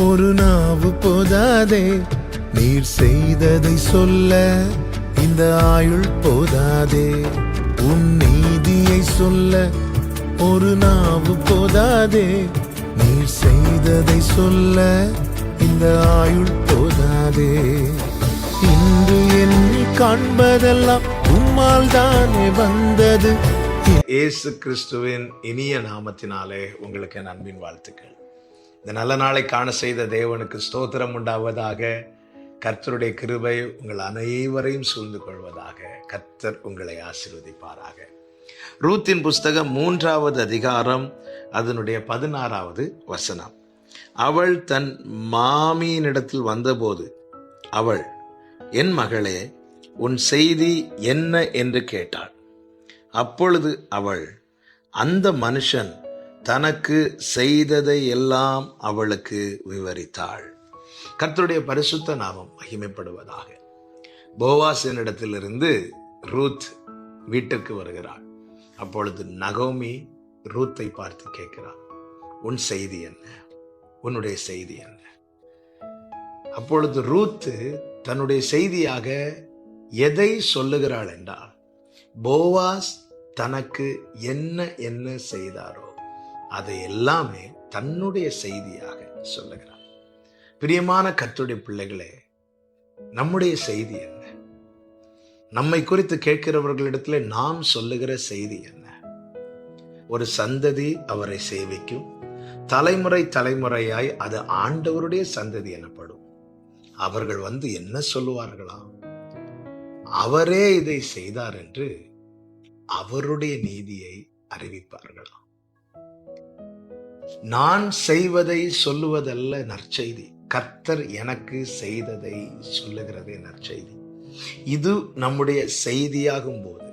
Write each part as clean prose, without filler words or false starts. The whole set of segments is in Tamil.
ஒரு நாவு போதாதே, நீர் செய்ததை சொல்ல இந்த ஆயுள் போதாதே. உன் நீதியை சொல்ல ஒரு நாவு போதாதே, நீர் செய்ததை சொல்ல இந்த ஆயுள் போதாதே. இன்று என்னை காண்பதெல்லாம் உம்மால் தானே வந்தது. இயேசு கிறிஸ்துவின் இனிய நாமத்தினாலே உங்களுக்கு என் அன்பின் வாழ்த்துக்கள். இந்த நல்ல நாளை காண செய்த தேவனுக்கு ஸ்தோத்திரம் உண்டாவதாக. கர்த்தருடைய கிருபை உங்கள் அனைவரையும் சூழ்ந்து கொள்வதாக. கர்த்தர் உங்களை ஆசீர்வதிப்பாராக. ரூத்தின் புஸ்தகம் 3வது அதிகாரம் அதனுடைய 16வது வசனம். அவள் தன் மாமியினிடத்தில் வந்தபோது அவள், என் மகளே, உன் செய்தி என்ன என்று கேட்டாள். அப்பொழுது அவள் அந்த மனுஷன் தனக்கு செய்ததை எல்லாம் அவளுக்கு விவரித்தாள். கர்த்தருடைய பரிசுத்த நாமம் மகிமைப்படுவதாக. போவாசினிடத்திலிருந்து ரூத் வீட்டுக்கு வருகிறாள். அப்பொழுது நகோமி ரூத்தை பார்த்து கேட்கிறாள், உன் செய்தி என்ன, உன்னுடைய செய்தி என்ன? அப்பொழுது ரூத் தன்னுடைய செய்தியாக எதை சொல்லுகிறாள் என்றால், போவாஸ் தனக்கு என்ன என்ன செய்தாரோ அதை எல்லாமே தன்னுடைய செய்தியாக சொல்லுகிறார். பிரியமான கர்த்தருடைய பிள்ளைகளே, நம்முடைய செய்தி என்ன? நம்மை குறித்து கேட்கிறவர்களிடத்தில் நாம் சொல்லுகிற செய்தி என்ன? ஒரு சந்ததி அவரை சேவிக்கும், தலைமுறை தலைமுறையாய் அது ஆண்டவருடைய சந்ததி எனப்படும். அவர்கள் வந்து என்ன சொல்லுவார்களா? அவரே இதை செய்தார் என்று அவருடைய நீதியை அறிவிப்பார்களாம். நான் செய்வதை சொல்லுவதல்ல நற்செய்தி, கர்த்தர் எனக்கு செய்ததை சொல்லுகிறதே நற்செய்தி. இது நம்முடைய செய்தியாகும் போது,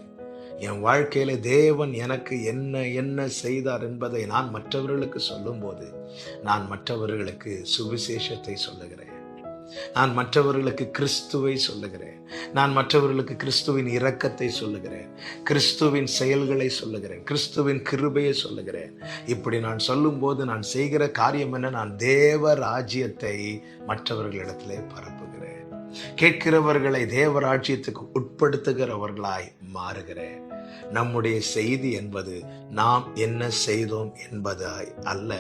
என் வாழ்க்கையில தேவன் எனக்கு என்ன என்ன செய்தார் என்பதை நான் மற்றவர்களுக்கு சொல்லும் போது, நான் மற்றவர்களுக்கு சுவிசேஷத்தை சொல்லுகிறேன். நான் மற்றவர்களுக்கு கிறிஸ்துவை சொல்லுகிறேன். நான் மற்றவர்களுக்கு கிறிஸ்துவின் இரக்கத்தை சொல்லுகிறேன், கிறிஸ்துவின் செயல்களை சொல்லுகிறேன், கிறிஸ்துவின் கிருபையை சொல்லுகிறேன். இப்படி நான் சொல்லும் போது நான் செய்கிற காரியம் என்ன? நான் தேவ ராஜ்யத்தை மற்றவர்களிடத்திலே பரப்புகிறேன். கேட்கிறவர்களை தேவ ராஜ்யத்துக்கு உட்படுத்துகிறவர்களாய் மாறுகிறேன். நம்முடைய செய்தி என்பது நாம் என்ன செய்தோம் என்பதாய் அல்ல,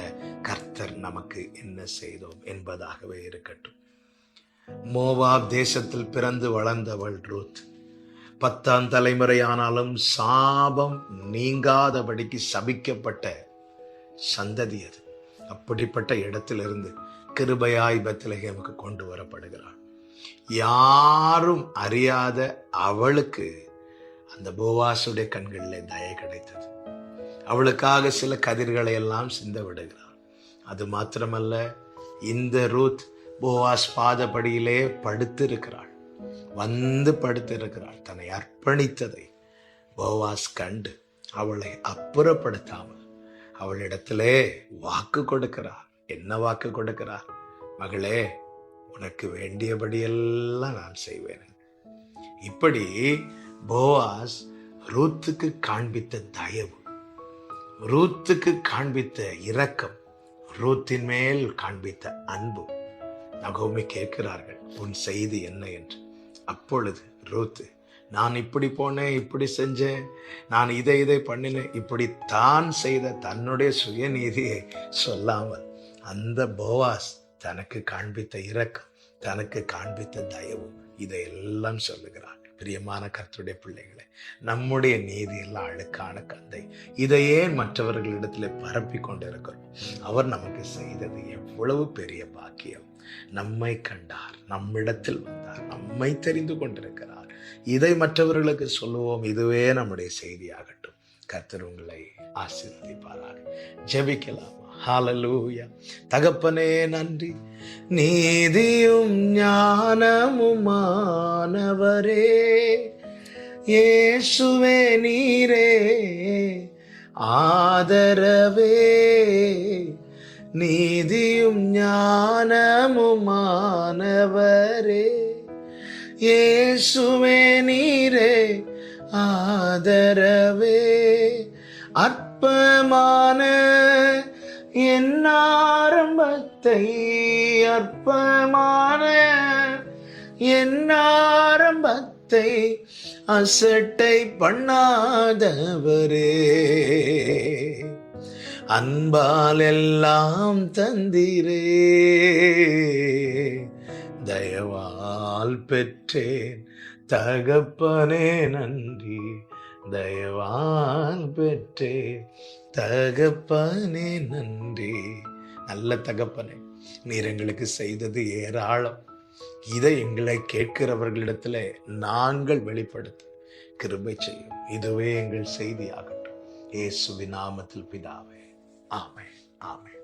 கர்த்தர் நமக்கு என்ன செய்தோம் என்பதாகவே இருக்கட்டும். மோவாப் தேசத்தில் பிறந்து வளர்ந்தவள் ரூத். 10ஆம் தலைமுறையானாலும் சாபம் நீங்காதபடிக்கு சபிக்கப்பட்ட சந்ததி அது. அப்படிப்பட்ட இடத்திலிருந்து கிருபையாய் பெத்லகேமுக்கு கொண்டு வரப்படுகிறாள். யாரும் அறியாத அவளுக்கு அந்த போவாசுடைய கண்களிலே தயை கிடைத்தது. அவளுக்காக சில கதிர்களை எல்லாம் சிந்த விடுகிறாள். அது மாத்திரமல்ல, இந்த ரூத் போவாஸ் பாதப்படியிலே படுத்திருக்கிறாள், வந்து படுத்திருக்கிறாள். தன்னை அர்ப்பணித்ததை போவாஸ் கண்டு அவளை அப்புறப்படுத்தாமல் அவளிடத்திலே வாக்கு கொடுக்கிறார். என்ன வாக்கு கொடுக்கிறார்? மகளே, உனக்கு வேண்டியபடியெல்லாம் நான் செய்வேன். இப்படி போவாஸ் ரூத்துக்கு காண்பித்த தயவு, ரூத்துக்கு காண்பித்த இரக்கம், ரூத்தின் மேல் காண்பித்த அன்பு. நகோமி கேட்கிறார்கள், உன் செய்தி என்ன என்று. அப்பொழுது ரூத், நான் இப்படி போனேன், இப்படி செஞ்சேன், நான் இதை பண்ணினேன், இப்படி தான் செய்த தன்னுடைய சுயநீதியை சொல்லாமல் அந்த போவாஸ் தனக்கு காண்பித்த இரக்கம், தனக்கு காண்பித்த தயவு, இதையெல்லாம் சொல்லுகிறார். பிரியமான கர்த்தருடைய பிள்ளைகளே, நம்முடைய நீதி எல்லாம் அழுக்கான கந்தை. இதையே மற்றவர்களிடத்துல பரப்பி கொண்டிருக்கிறோம். அவர் நமக்கு செய்தது எவ்வளவு பெரிய பாக்கியம். நம்மை கண்டார், நம்மிடத்தில் வந்தார், நம்மை தெரிந்து கொண்டிருக்கிறார். இதை மற்றவர்களுக்கு சொல்லுவோம். இதுவே நம்முடைய செய்தியாகட்டும். கர்த்தர் உங்களை ஆசீர்வதிப்பாராக. ஜெபிக்கலாமா? ஹல்லேலூயா. தகப்பனே, நன்றி. நீதியும் ஞானமுமானவரே, இயேசுவே நீரே ஆதரவே. நீதியும் ஞானமுமானவரே, இயேசுவே நீரே ஆதரவே. அற்பமான என் ஆரம்பத்தை அற்பமான என் ஆரம்பத்தை அசட்டை பண்ணாதவரே, அன்பால் எல்லாம் தந்தீரே, தயவால் பெற்றேன் தகப்பனே நன்றி, தயவால் பெற்றேன் தகப்பனே நன்றி. நல்ல தகப்பனே, நீர் எங்களுக்கு செய்தது ஏராளம். இதை எங்களை கேட்கிறவர்களிடத்துல நாங்கள் வெளிப்படுத்த கிருபை செய்யும். இதுவே எங்கள் செய்தியாகட்டும். இயேசுவின் நாமத்தில் பிதாவே, ஆமென், ஆமென்.